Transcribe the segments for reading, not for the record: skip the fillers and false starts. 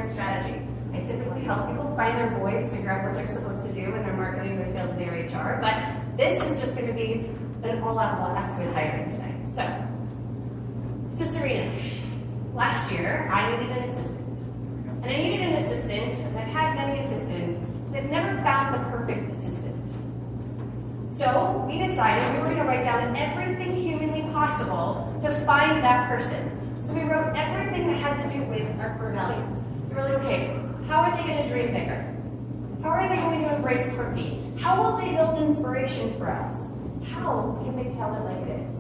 brand strategy. I typically help people find their voice, figure out what they're supposed to do when they're marketing, their sales, and their HR. But this is just going to be an all-out blast with hiring tonight. So, Cicerina. Last year, I needed an assistant. And I needed an assistant, and I've had many assistants, but I've never found the perfect assistant. So we decided we were going to write down everything humanly possible to find that person. So we wrote everything that had to do with our core values. We were like, okay, how are they going to dream bigger? How are they going to embrace quirky? How will they build inspiration for us? How can they tell it like it is?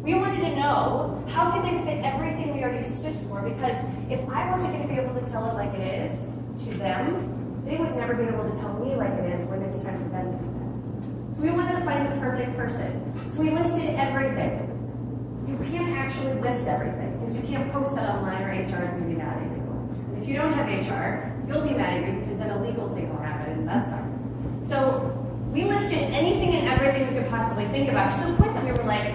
We wanted to know, how can they fit everything we already stood for? Because if I wasn't going to be able to tell it like it is to them, they would never be able to tell me like it is when it's time for them to do that. So we wanted to find the perfect person. So we listed everything. You can't actually list everything, because you can't post that online or HR is going to be mad at you. And if you don't have HR, you'll be mad at you because then a legal thing will happen, and that's fine. So we listed anything and everything we could possibly think about, to the point that we were like,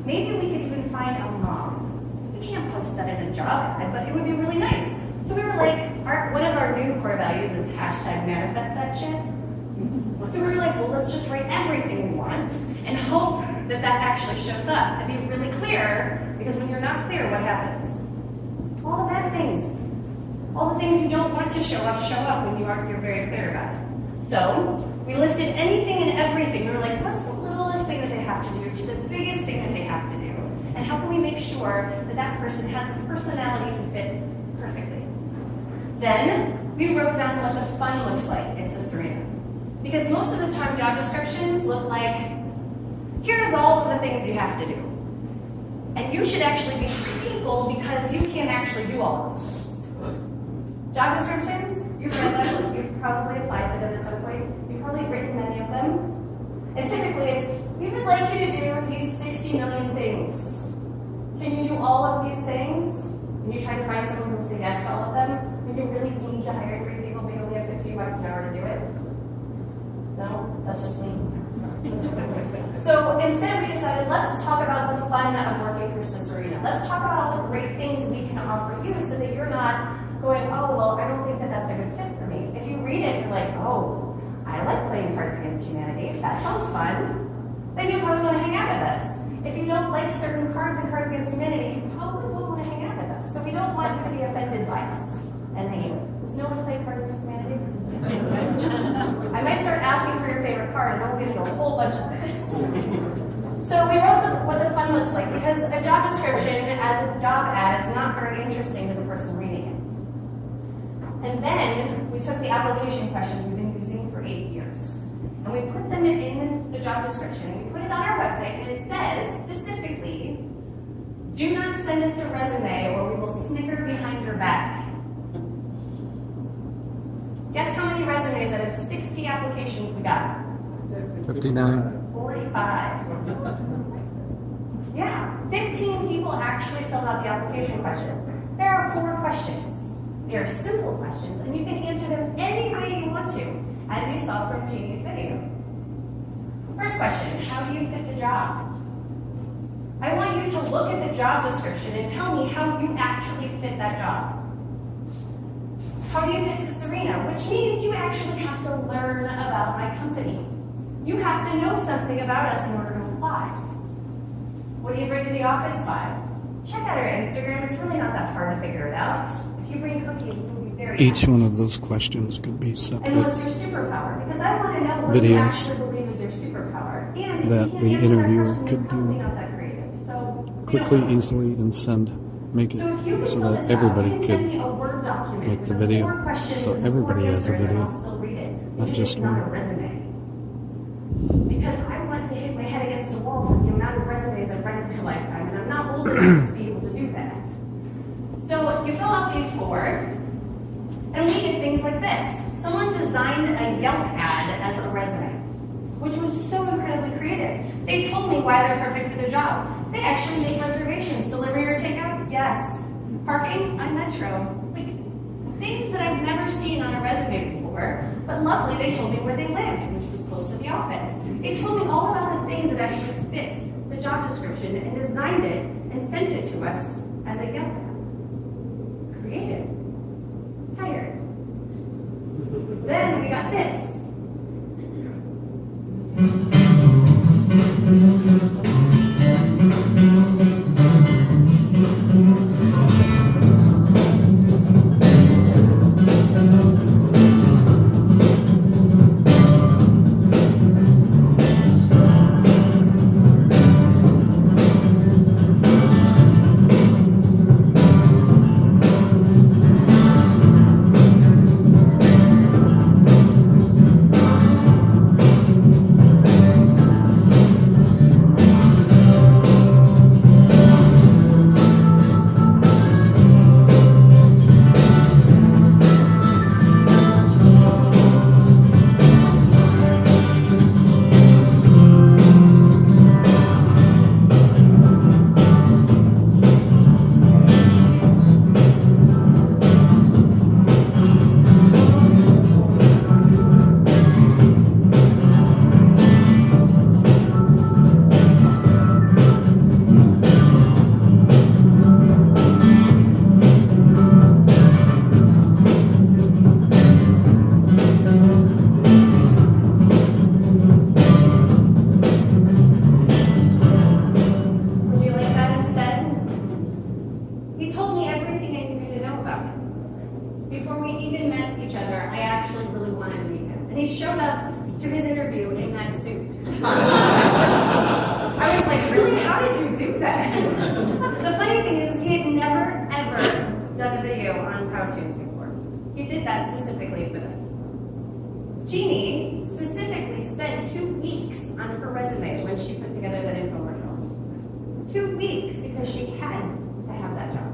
maybe we could even find a mom. We can't post that in a job ad, but it would be really nice. So we were like, one of our new core values is hashtag manifest that shit. So we were like, well, let's just write everything we want and hope that that actually shows up and be really clear, because when you're not clear, what happens? All the bad things. All the things you don't want to show up when you're very clear about it. So we listed anything and everything. We were like, what's the littlest thing that they have to do to the biggest thing that they have to do? And how can we make sure that that person has the personality to fit perfectly? Then we wrote down what the fun looks like at Cicerina. Because most of the time job descriptions look like, here's all of the things you have to do. And you should actually be people because you can actually do all of those things. Job descriptions, you've read them, you've probably applied to them at some point, you've probably written many of them. And typically it's, we would like you to do these 60 million things. Can you do all of these things? And you try to find someone who will say yes to all of them, when you really need to hire 3 people, but you only have $15 an hour to do it? No? That's just me. So instead we decided, let's talk about the fun of working for Cicerina. Let's talk about all the great things we can offer you so that you're not going, oh, well, I don't think that that's a good fit for me. If you read it, you're like, oh, I like playing Cards Against Humanity. That sounds fun. Then you probably want to hang out with us. If you don't like certain cards in Cards Against Humanity, you probably won't want to hang out with us. So we don't want you to be offended by us and hate it. Does no one play Cards Against Humanity? I might start asking for your favorite card, and then we'll get into a whole bunch of this. So we wrote what the fun looks like, because a job description as a job ad is not very interesting to the person reading it. And then we took the application questions we've been using for 8 years, and we put them in the job description. We put it on our website, and it says specifically, do not send us a resume or we will snicker behind your back. Guess how many resumes out of 60 applications we got? 59. 45. Yeah, 15 people actually filled out the application questions. There are 4 questions. They are simple questions, and you can answer them any way you want to, as you saw from Jamie's video. First question, how do you fit the job? I want you to look at the job description and tell me how you actually fit that job. How do you fit Cicerina? Which means you actually have to learn about my company. You have to know something about us in order to apply. What do you bring to the office by? Check out our Instagram. It's really not that hard to figure it out. If you bring cookies, we'll be very Each happy. one of those questions could be separate. And what's your superpower? Because I want to know what you Videos actually believe is your superpower. And if that you the can't answer that interviewer question, could you're probably do not that creative. So quickly, you know, easily, and make it so if you can so fill that this everybody out, you can could send me a Word document make with the the video, 4 questions so and the everybody 4 has a answers, and video, I'll still read it. not Even just if it's not one. a resume. Because I want to hit my head against a wall for the amount of resumes I've read in my lifetime, and I'm not old enough to be able to do that. So you fill out these 4, and we did things like this. Someone designed a Yelp ad as a resume, which was so incredibly creative. They told me why they're perfect for the job. They actually make reservations. Delivery or takeout? Yes. Parking? I'm Metro. Like, things that I've never seen on a resume before, but luckily they told me where they lived, which was close to the office. They told me all about the things that actually fit the job description and designed it and sent it to us as a Yelp ad. Creative. we got this. Would you like that instead? He told me everything I needed to know about him. Before we even met each other, I actually really wanted to meet him. And he showed up to his interview in that suit. I was like, really? How did you do that? The funny thing is he had never, ever done a video on Powtoons before. He did that specifically for this. Jeannie specifically spent 2 weeks on her resume when she put together that infomercial. 2 weeks because she had to have that job.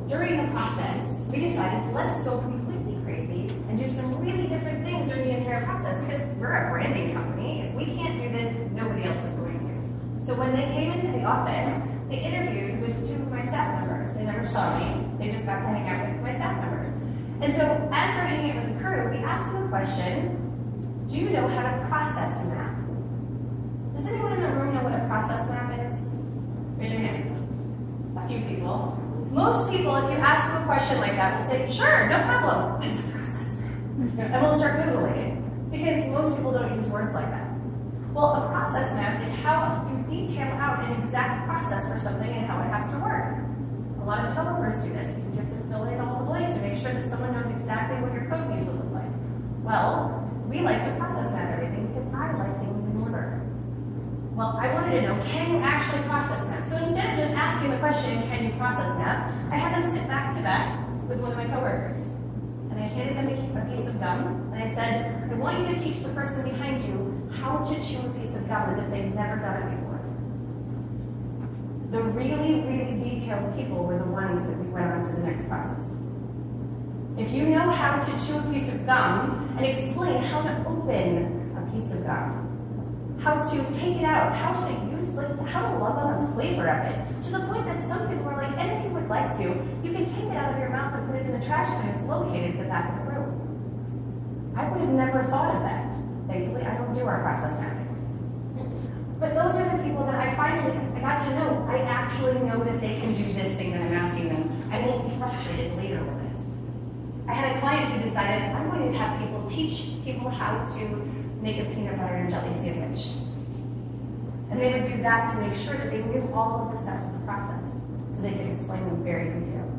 During the process, we decided let's go completely crazy and do some really different things during the entire process because we're a branding company. If we can't do this, nobody else is going to. So when they came into the office, they interviewed with 2 of my staff members. They never saw me. They just got to hang out with my staff members. And so as they're hanging out with the crew, we asked them a question, do you know how to process a map? Does anyone in the room know what a process map is? Raise your hand. A few people. Most people, if you ask them a question like that, will say, sure, no problem. What's a process map? And we'll start Googling it. Because most people don't use words like that. Well, a process map is how you detail out an exact process for something and how it has to work. A lot of developers do this because you have to fill in all the blanks and make sure that someone knows exactly what your code needs to look like. Well, we like to process map everything because I like things in order. Well, I wanted to know, can you actually process map? So instead of just asking the question, can you process map, I had them sit back to back with one of my coworkers. And I handed them a piece of gum, and I said, I want you to teach the person behind you how to chew a piece of gum as if they've never done it before. The really, really detailed people were the ones that we went on to the next process. If you know how to chew a piece of gum and explain how to open a piece of gum, how to take it out, how to use, how to love on the flavor of it, to the point that some people are like, and if you would like to, you can take it out of your mouth and put it in the trash can. It's located at the back of the room. I would have never thought of that. Thankfully, I don't do our process mapping. But those are the people that I got to know. I actually know that they can do this thing that I'm asking them. I won't be frustrated later with this. I had a client who decided, I'm going to have people teach people how to make a peanut butter and jelly sandwich. And they would do that to make sure that they knew all of the steps of the process, so they could explain them very detailed.